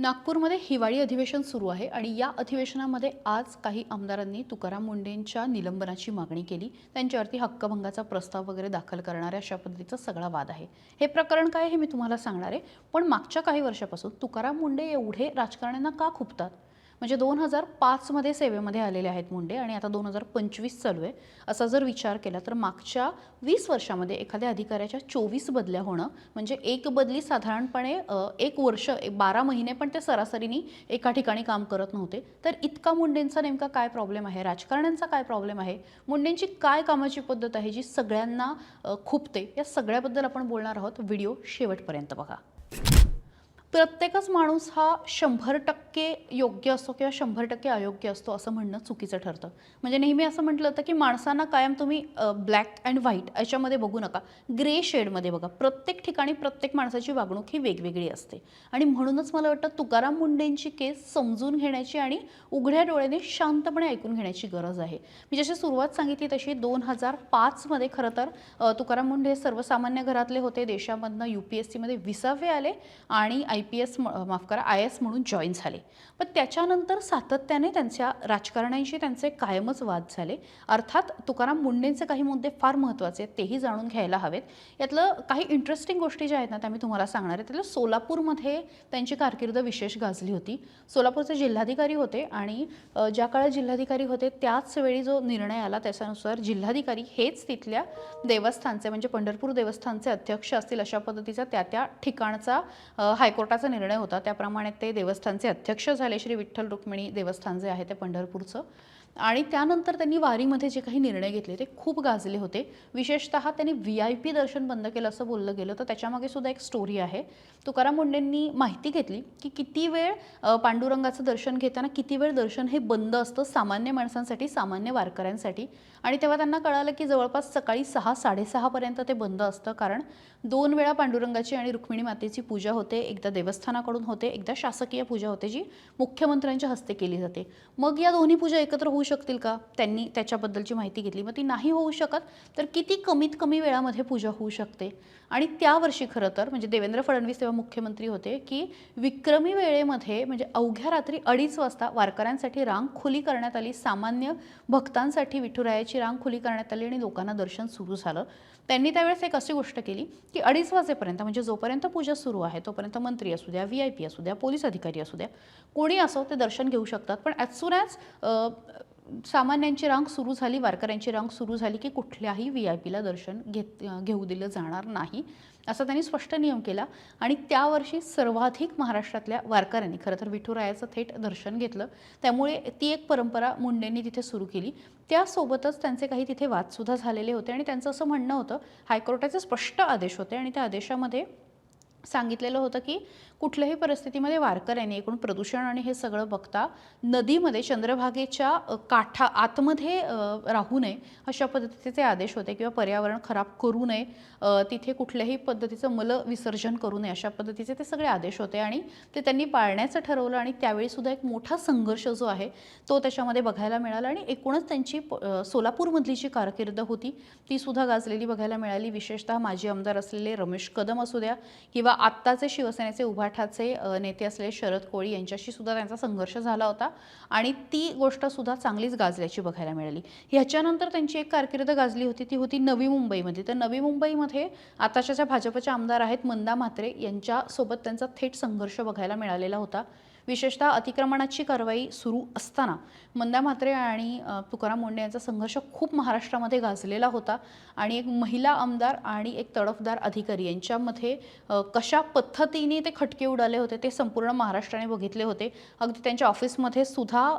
नागपूरमध्ये हिवाळी अधिवेशन सुरू आहे आणि या अधिवेशनामध्ये आज काही आमदारांनी तुकाराम मुंढेंच्या निलंबनाची मागणी केली। त्यांच्यावरती हक्कभंगाचा प्रस्ताव वगैरे दाखल करणाऱ्या अशा पद्धतीचा सगळा वाद आहे। हे प्रकरण काय हे मी तुम्हाला सांगणार आहे, पण मागच्या काही वर्षापासून तुकाराम मुंढे एवढे राजकारण्यांना का खुपतात? म्हणजे 2005 मध्ये सेवेमध्ये आलेले आहेत मुंडे आणि आता 2025 चालू आहे। असा जर विचार केला तर मागच्या 20 वर्षामध्ये एखाद्या अधिकाऱ्याच्या 24 बदल्या होणं म्हणजे एक बदली साधारणपणे एक वर्ष 12 महिने पण ते सरासरीने एका ठिकाणी काम करत नव्हते। तर इतका मुंडेंचा नेमका काय प्रॉब्लेम आहे, राजकारण्यांचा काय प्रॉब्लेम आहे, मुंडेंची काय कामाची पद्धत आहे जी सगळ्यांना खुपते, या सगळ्याबद्दल आपण बोलणार आहोत। व्हिडिओ शेवटपर्यंत बघा। प्रत्येकच माणूस हा 100% योग्य असतो किंवा 100% अयोग्य असतो असं म्हणणं चुकीचं ठरतं। म्हणजे नेहमी असं म्हटलं होतं की माणसांना कायम तुम्ही ब्लॅक अँड व्हाईट याच्यामध्ये बघू नका, ग्रे शेडमध्ये बघा। प्रत्येक ठिकाणी प्रत्येक माणसाची वागणूक ही वेगवेगळी असते आणि म्हणूनच मला वाटतं तुकाराम मुंढेंची केस समजून घेण्याची आणि उघड्या डोळ्याने शांतपणे ऐकून घेण्याची गरज आहे। मी जशी सुरुवात सांगितली तशी 2005 मध्ये खरं तर तुकाराम मुंढे सर्वसामान्य घरातले होते। देशामधनं UPSC मध्ये 20वे आले आणि IPS माफ करा IAS म्हणून जॉईन झाले। पण त्याच्यानंतर सातत्याने त्यांच्या राजकारण्यांशी त्यांचे कायमच वाद झाले। अर्थात तुकाराम मुंढेंचे काही मुद्दे फार महत्त्वाचे आहेत, तेही जाणून घ्यायला हवेत। यातलं काही इंटरेस्टिंग गोष्टी ज्या आहेत ना त्या मी तुम्हाला सांगणार आहे। त्यातलं सोलापूरमध्ये त्यांची कारकीर्द विशेष गाजली होती। सोलापूरचे जिल्हाधिकारी होते आणि ज्या काळात जिल्हाधिकारी होते त्याच वेळी जो निर्णय आला त्याच्यानुसार जिल्हाधिकारी हेच तिथल्या देवस्थानचे म्हणजे पंढरपूर देवस्थानचे अध्यक्ष असतील अशा पद्धतीचा त्या ठिकाणचा हायकोर्टाचा निर्णय होता। त्याप्रमाणे ते देवस्थानचे अध्यक्ष झाले, श्री विठ्ठल रुक्मिणी देवस्थान जे आहे ते पंढरपूरचं। आणि त्यानंतर त्यांनी वारीमध्ये जे काही निर्णय घेतले ते खूप गाजले होते। विशेषतः त्यांनी VIP दर्शन बंद केलं असं बोललं गेलं, तर त्याच्यामागे सुद्धा एक स्टोरी आहे। तुकाराम मुंढेंनी माहिती घेतली की किती वेळ पांडुरंगाचं दर्शन घेताना किती वेळ दर्शन हे बंद असतं सामान्य माणसांसाठी, सामान्य वारकऱ्यांसाठी। आणि तेव्हा त्यांना कळालं की जवळपास सकाळी 6-6:30 पर्यंत ते बंद असतं, कारण 2 वेळा पांडुरंगाची आणि रुक्मिणी मातेची पूजा होते। एकदा देवस्थानाकडून होते, एकदा शासकीय पूजा होते जी मुख्यमंत्र्यांच्या हस्ते केली जाते। मग या दोन्ही पूजा एकत्र होऊ शकतील का? त्यांनी त्याच्याबद्दलची माहिती घेतली। मग ती नाही होऊ शकत तर किती कमीत कमी वेळामध्ये पूजा होऊ शकते? आणि त्या वर्षी खरं तर म्हणजे देवेंद्र फडणवीस तेव्हा मुख्यमंत्री होते की विक्रमी वेळेमध्ये म्हणजे अवघ्या रात्री 2:30 वाजता वारकऱ्यांसाठी रांग खुली करण्यात आली। सामान्य भक्तांसाठी विठुरायाची रांग खुली करण्यात आली आणि लोकांना दर्शन सुरू झालं। त्यांनी त्यावेळेस एक अशी गोष्ट केली की 2:30 वाजेपर्यंत म्हणजे जोपर्यंत पूजा सुरू आहे तोपर्यंत मंत्री असू द्या, VIP असू द्या, पोलीस अधिकारी असू द्या, कोणी असो ते दर्शन घेऊ शकतात। पण ॲज सून ॲज सामान्यांची रांग सुरू झाली, वारकऱ्यांची रांग सुरू झाली की कुठल्याही VIPला दर्शन घेऊ दिलं जाणार नाही असा त्यांनी स्पष्ट नियम केला। आणि त्या वर्षी सर्वाधिक महाराष्ट्रातल्या वारकऱ्यांनी खरं तर विठुरायाचं थेट दर्शन घेतलं। त्यामुळे ती एक परंपरा मुंडेंनी तिथे सुरू केली। त्यासोबतच त्यांचे काही तिथे वादसुद्धा झालेले होते आणि त्यांचं असं म्हणणं होतं, हायकोर्टाचे स्पष्ट आदेश होते आणि त्या आदेशामध्ये सांगितलेलं होतं की कुठल्याही परिस्थितीमध्ये वारकऱ्यांनी एकूण प्रदूषण आणि हे सगळं बघता नदीमध्ये चंद्रभागेच्या काठा आतमध्ये राहू नये अशा पद्धतीचे ते आदेश होते, किंवा पर्यावरण खराब करू नये, तिथे कुठल्याही पद्धतीचं मल विसर्जन करू नये अशा पद्धतीचे ते सगळे आदेश होते आणि ते त्यांनी पाळण्याचं ठरवलं। आणि त्यावेळी सुद्धा एक मोठा संघर्ष जो आहे तो त्याच्यामध्ये बघायला मिळाला आणि एकूणच त्यांची सोलापूरमधली जी कारकीर्द होती ती सुद्धा गाजलेली बघायला मिळाली। विशेषतः माजी आमदार असलेले रमेश कदम असू द्या किंवा आत्ताचे शिवसेनेचे उभाठाचे नेते असलेले शरद कोळी यांच्याशी सुद्धा त्यांचा संघर्ष झाला होता आणि ती गोष्ट सुद्धा चांगलीच गाजल्याची बघायला मिळाली। ह्याच्यानंतर त्यांची एक कारकीर्द गाजली होती ती होती नवी मुंबईमध्ये। तर नवी मुंबईमध्ये आताच्या ज्या भाजपच्या आमदार आहेत मंदा म्हात्रे यांच्यासोबत त्यांचा थेट संघर्ष बघायला मिळालेला होता। विशेषतः अतिक्रमणाची कारवाई सुरू असताना मंदा म्हात्रे आणि तुकाराम मुंढे यांचा संघर्ष खूप महाराष्ट्रामध्ये गाजलेला होता आणि एक महिला आमदार आणि एक तडफदार अधिकारी यांच्यामध्ये कशा पद्धतीने ते खटके उडाले होते ते संपूर्ण महाराष्ट्राने बघितले होते। अगदी त्यांच्या ऑफिसमध्ये सुद्धा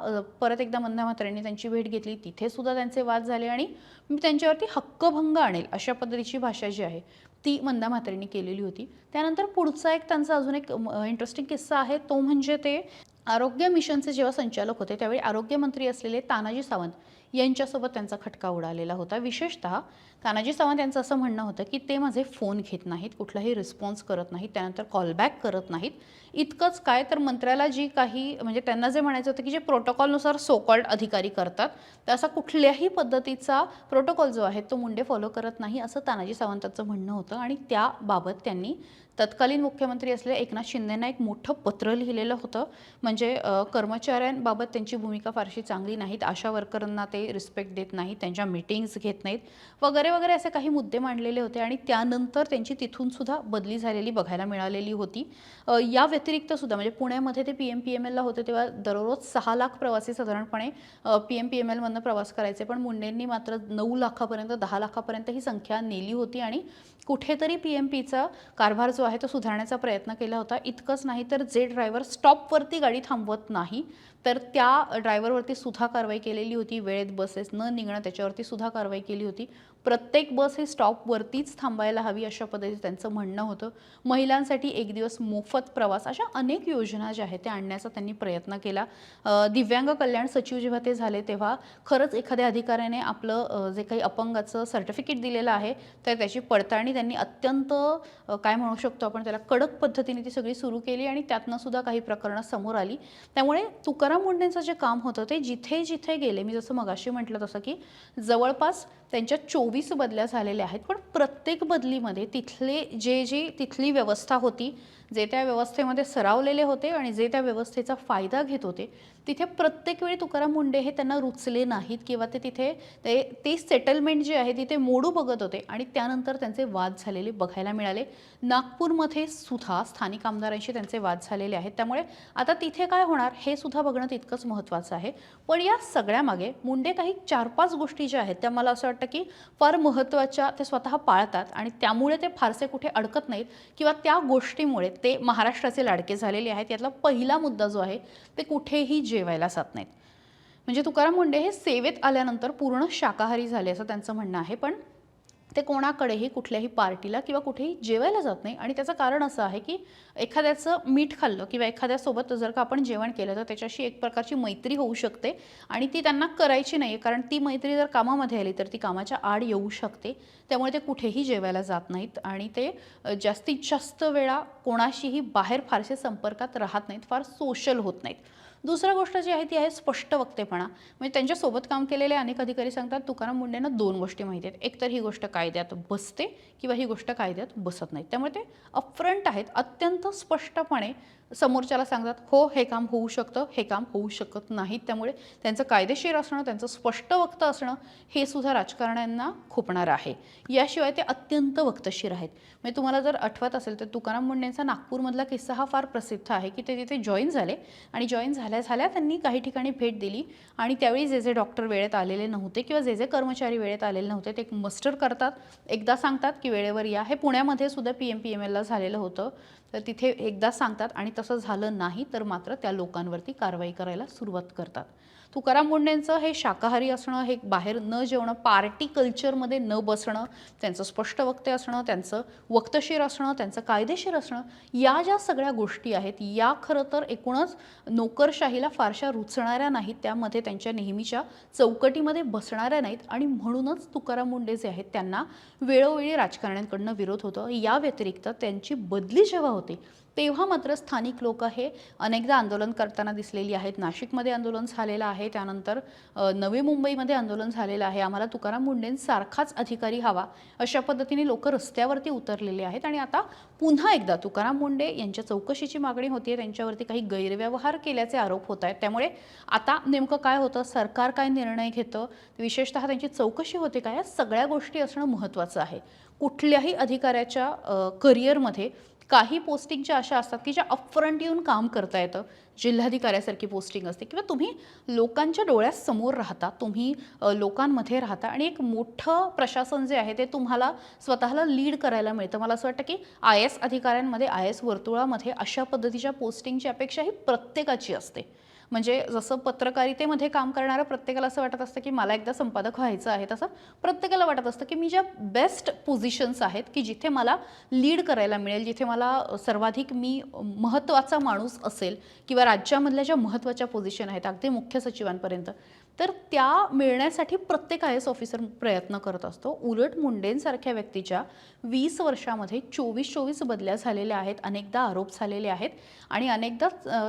परत एकदा मंदा म्हात्रेंनी त्यांची भेट घेतली, तिथे सुद्धा त्यांचे वाद झाले आणि त्यांच्यावरती हक्कभंग आणेल अशा पद्धतीची भाषा जी आहे ती मंदा म्हात्रेंनी केलेली होती। त्यानंतर पुढचा एक त्यांचा अजून एक इंटरेस्टिंग किस्सा आहे, तो म्हणजे ते आरोग्य मिशनचे जेव्हा संचालक होते त्यावेळी आरोग्यमंत्री असलेले तानाजी सावंत यांच्यासोबत त्यांचा खटका उडालेला होता. विशेषतः तानाजी सावंत यांचं असं म्हणणं होतं की ते माझे फोन घेत नाहीत, कुठलाही रिस्पॉन्स करत नाहीत, त्यानंतर कॉलबॅक करत नाहीत. इतकंच काय तर मंत्र्याला जी काही म्हणजे त्यांना जे म्हणायचं होतं की जे प्रोटोकॉलनुसार सो कॉल्ड अधिकारी करतात, तर असा कुठल्याही पद्धतीचा प्रोटोकॉल जो आहे तो मुंडे फॉलो करत नाही, असं तानाजी सावंतांचं म्हणणं होतं. आणि त्याबाबत त्यांनी तत्कालीन मुख्यमंत्री असलेल्या एकनाथ शिंदेंना एक मोठं पत्र लिहिलेलं होतं. म्हणजे कर्मचाऱ्यांबाबत त्यांची भूमिका फारशी चांगली नाहीत, आशा वर्करांना ते रिस्पेक्ट देत नाहीत, त्यांच्या मीटिंग्स घेत नाहीत वगैरे वगैरे असे काही मुद्दे मांडलेले होते. आणि त्यानंतर त्यांची तिथून सुद्धा बदली झालेली बघायला मिळालेली होती. या व्यतिरिक्त सुद्धा म्हणजे पुण्यामध्ये ते PMPMLला होते तेव्हा दररोज 6 लाख प्रवासी साधारणपणे PMPMLमधनं प्रवास करायचे. पण मुंडेंनी मात्र 9 लाखापर्यंत 10 लाखापर्यंत ही संख्या नेली होती आणि कुठेतरी PMPचा कारभार जो आहे तो सुधारण्याचा प्रयत्न केला होता. इतकंच नाही तर जे ड्रायव्हर स्टॉपवरती गाडी थांबवत नाही तर त्या ड्रायव्हरवरती सुद्धा कारवाई केलेली होती. वेळेत बसेस न निघणं त्याच्यावरती सुद्धा कारवाई केली होती. प्रत्येक बस ही स्टॉपवरतीच थांबायला हवी अशा पद्धतीचं त्यांचं म्हणणं होतं. महिलांसाठी 1 दिवस मोफत प्रवास अशा अनेक योजना ज्या आहेत त्या आणण्याचा त्यांनी प्रयत्न केला. दिव्यांग कल्याण सचिव जेव्हा ते झाले तेव्हा खरंच एखाद्या अधिकाऱ्याने आपलं जे काही अपंगाचं सर्टिफिकेट दिलेलं आहे तर त्याची पडताळणी त्यांनी अत्यंत काय म्हणू शकतो आपण त्याला कडक पद्धतीने ती सगळी सुरू केली आणि त्यातनं सुद्धा काही प्रकरणं समोर आली. त्यामुळे तुकाराम मुंडेंचं जे काम होतं ते जिथे जिथे गेले, मी जसं मगाशी म्हटलं तसं की जवळपास त्यांच्या 24 बदल्या झालेल्या आहेत, पण प्रत्येक बदलीमध्ये तिथली व्यवस्था होती, जे त्या व्यवस्थेमध्ये सरावलेले होते आणि जे त्या व्यवस्थेचा फायदा घेत होते, तिथे प्रत्येक वेळी तुकाराम मुंडे हे त्यांना रुचले नाहीत किंवा ते तिथे ते सेटलमेंट जे आहे तिथे मोडू बघत होते आणि त्यानंतर त्यांचे वाद झालेले बघायला मिळाले. नागपूरमध्ये सुद्धा स्थानिक आमदारांशी त्यांचे वाद झालेले आहेत. त्यामुळे आता तिथे काय होणार हे सुद्धा बघणं तितकंच महत्त्वाचं आहे. पण या सगळ्यामागे मुंडे काही 4-5 गोष्टी ज्या आहेत त्या मला असं वाटतं की फार महत्त्वाच्या ते स्वतः पाळतात आणि त्यामुळे ते फारसे कुठे अडकत नाहीत किंवा त्या गोष्टीमुळे ते महाराष्ट्राचे लाडके झालेले आहेत. यातला पहिला मुद्दा जो आहे ते कुठेही जेवायला जात नाहीत. म्हणजे तुकाराम मुंडे हे सेवेत आल्यानंतर पूर्ण शाकाहारी झाले असं त्यांचं म्हणणं आहे. पण ते कोणाकडेही कुठल्याही पार्टीला किंवा कुठेही जेवायला जात नाही आणि त्याचं कारण असं आहे की एखाद्याचं मीठ खाल्लं किंवा एखाद्यासोबत जर का आपण जेवण केलं तर त्याच्याशी एक प्रकारची मैत्री होऊ शकते आणि ती त्यांना करायची नाही आहे, कारण ती मैत्री जर कामामध्ये आली तर ती कामाच्या आड येऊ शकते. त्यामुळे ते कुठेही जेवायला जात नाहीत आणि ते जास्तीत जास्त वेळा कोणाशीही बाहेर फारसे संपर्कात राहत नाहीत, फार सोशल होत नाहीत. दुसरी गोष्ट जी आहे ती आहे स्पष्ट वक्तेपणा. म्हणजे त्यांच्यासोबत काम केलेले अनेक अधिकारी सांगतात तुकाराम मुंडेंना 2 गोष्टी माहिती आहेत. एक तर ही गोष्ट कायद्यात बसते किंवा ही गोष्ट कायद्यात बसत नाही. त्यामुळे ते अपफ्रंट आहेत, अत्यंत स्पष्टपणे समोरच्याला सांगतात हो हे काम होऊ शकतं, हे काम होऊ शकत नाहीत. त्यामुळे त्यांचं कायदेशीर असणं, त्यांचं स्पष्ट वक्तं असणं हे सुद्धा राजकारण्यांना खुपणार आहे. याशिवाय ते अत्यंत वक्तशीर आहेत. म्हणजे तुम्हाला जर आठवत असेल तर तुकाराम मुंडेंचा नागपूरमधला किस्सा हा फार प्रसिद्ध आहे की ते तिथे जॉईन झाले आणि जॉईन झाल्या त्यांनी काही ठिकाणी भेट दिली आणि त्यावेळी जे डॉक्टर वेळेत आलेले नव्हते किंवा जे कर्मचारी वेळेत आलेले नव्हते ते एक मस्टर करतात, एकदा सांगतात की वेळेवर या. हे पुण्यामध्ये सुद्धा PMPMLला झालेलं होतं. तर तिथे एकदा सांगतात आणि तसं झालं नाही तर मात्र त्या लोकांवरती कारवाई करायला सुरुवात करतात. तुकाराम मुंडेंचं हे शाकाहारी असणं, हे बाहेर न जेवणं, पार्टी कल्चरमध्ये न बसणं, त्यांचं स्पष्ट वक्ते असणं, त्यांचं वक्तशीर असणं, त्यांचं कायदेशीर असणं, या ज्या सगळ्या गोष्टी आहेत या खरं तर एकूणच नोकरशाहीला फारशा रुचणाऱ्या नाहीत, त्यामध्ये त्यांच्या नेहमीच्या चौकटीमध्ये बसणाऱ्या नाहीत आणि म्हणूनच तुकाराम मुंडे जे आहेत त्यांना वेळोवेळी राजकारण्यांकडनं विरोध होतो. या व्यतिरिक्त त्यांची बदली जेव्हा होते तेव्हा मात्र स्थानिक लोक हे अनेकदा आंदोलन करताना दिसलेली आहेत. नाशिकमध्ये आंदोलन झालेलं आहे, त्यानंतर नवी मुंबईमध्ये आंदोलन झालेलं आहे. आम्हाला तुकाराम मुंडेंसारखाच अधिकारी हवा अशा पद्धतीने लोक रस्त्यावरती उतरलेले आहेत आणि आता पुन्हा एकदा तुकाराम मुंडे यांच्या चौकशीची मागणी होती, त्यांच्यावरती काही गैरव्यवहार केल्याचे आरोप होत आहेत. त्यामुळे आता नेमकं काय होतं, सरकार काय निर्णय घेतं, विशेषतः त्यांची चौकशी होते का, या सगळ्या गोष्टी असणं महत्त्वाचं आहे. कुठल्याही अधिकाऱ्याच्या करिअरमध्ये काही पोस्टिंग ज्या अशा असतात की ज्या अपफ्रंट येऊन काम करता येतं, जिल्हाधिकाऱ्यासारखी पोस्टिंग असते किंवा तुम्ही लोकांच्या डोळ्यासमोर राहता, तुम्ही लोकांमध्ये राहता आणि एक मोठं प्रशासन जे आहे ते तुम्हाला स्वतःला लीड करायला मिळतं. मला असं वाटतं की IAS अधिकाऱ्यांमध्ये, IAS वर्तुळामध्ये अशा पद्धतीच्या पोस्टिंगची अपेक्षा ही प्रत्येकाची असते. म्हणजे जसं पत्रकारितेमध्ये काम करणाऱ्या प्रत्येकाला असं वाटत असतं की मला एकदा संपादक व्हायचं आहे, तसं प्रत्येकाला वाटत असतं की मी ज्या बेस्ट पोझिशन्स आहेत की जिथे मला लीड करायला मिळेल, जिथे मला सर्वाधिक मी महत्त्वाचा माणूस असेल किंवा राज्यामधल्या ज्या महत्त्वाच्या पोझिशन आहेत अगदी मुख्य सचिवांपर्यंत तर त्या मिळण्यासाठी प्रत्येक आय एस ऑफिसर प्रयत्न करत असतो. उलट मुंडेंसारख्या व्यक्तीच्या 20 वर्षामध्ये 24 बदल्या झालेल्या आहेत, अनेकदा आरोप झालेले आहेत आणि अनेकदा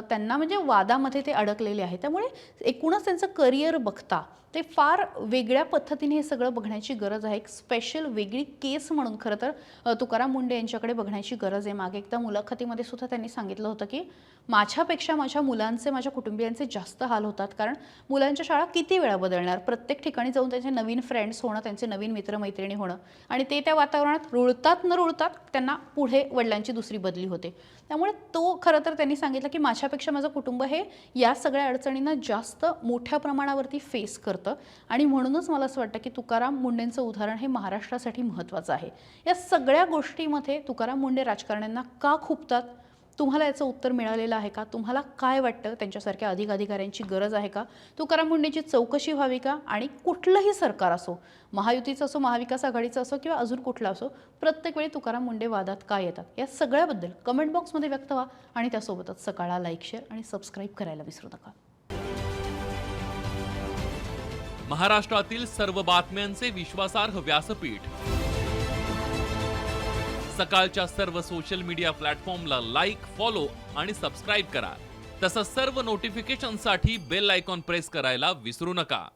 त्यांना म्हणजे वादामध्ये ते अडकलेले आहेत. त्यामुळे एकूणच त्यांचं करिअर बघता ते फार वेगळ्या पद्धतीने हे सगळं बघण्याची गरज आहे. एक स्पेशल वेगळी केस म्हणून खरं तर तुकाराम मुंडे यांच्याकडे बघण्याची गरज आहे. मागे एकदा मुलाखतीमध्ये सुद्धा त्यांनी सांगितलं होतं की माझ्यापेक्षा माझ्या मुलांचे, माझ्या कुटुंबियांचे जास्त हाल होतात, कारण मुलांच्या शाळा किती वेळा बदलणार, प्रत्येक ठिकाणी जाऊन त्यांचे नवीन फ्रेंड्स होणं, त्यांचे नवीन मित्रमैत्रिणी होणं आणि ते त्या वातावरणात रुळतात न रुळतात त्यांना पुढे वडिलांची दुसरी बदली होते. त्यामुळे तो खरं तर त्यांनी सांगितलं की माझ्यापेक्षा माझं कुटुंब हे या सगळ्या अडचणींना जास्त मोठ्या प्रमाणावरती फेस करतं आणि म्हणूनच मला असं वाटतं की तुकाराम मुंडेंचं उदाहरण हे महाराष्ट्रासाठी महत्त्वाचं आहे. या सगळ्या गोष्टीमध्ये तुकाराम मुंडे राजकारण्यांना का खुपतात? तुम्हाला याचं उत्तर मिळालेलं आहे का? तुम्हाला काय वाटतं, त्यांच्यासारख्या अधिकाऱ्यांची गरज आहे का? तुकाराम मुंडेंची चौकशी व्हावी का? आणि कुठलंही सरकार असो, महायुतीचं असो, महाविकास आघाडीचं असो किंवा अजून कुठलं असो, प्रत्येक वेळी तुकाराम मुंडे वादात का येतात? या सगळ्याबद्दल कमेंट बॉक्समध्ये व्यक्त व्हा आणि त्यासोबतच सकाळला लाईक, शेअर आणि सबस्क्राईब करायला विसरू नका. महाराष्ट्रातील सर्व बातम्यांचे विश्वासार्ह व्यासपीठ, सकाळच्या सर्व सोशल मीडिया प्लॅटफॉर्मला लाईक, फॉलो आणि सबस्क्राईब करा. तसंच सर्व नोटिफिकेशनसाठी बेल आयकॉन प्रेस करायला विसरू नका.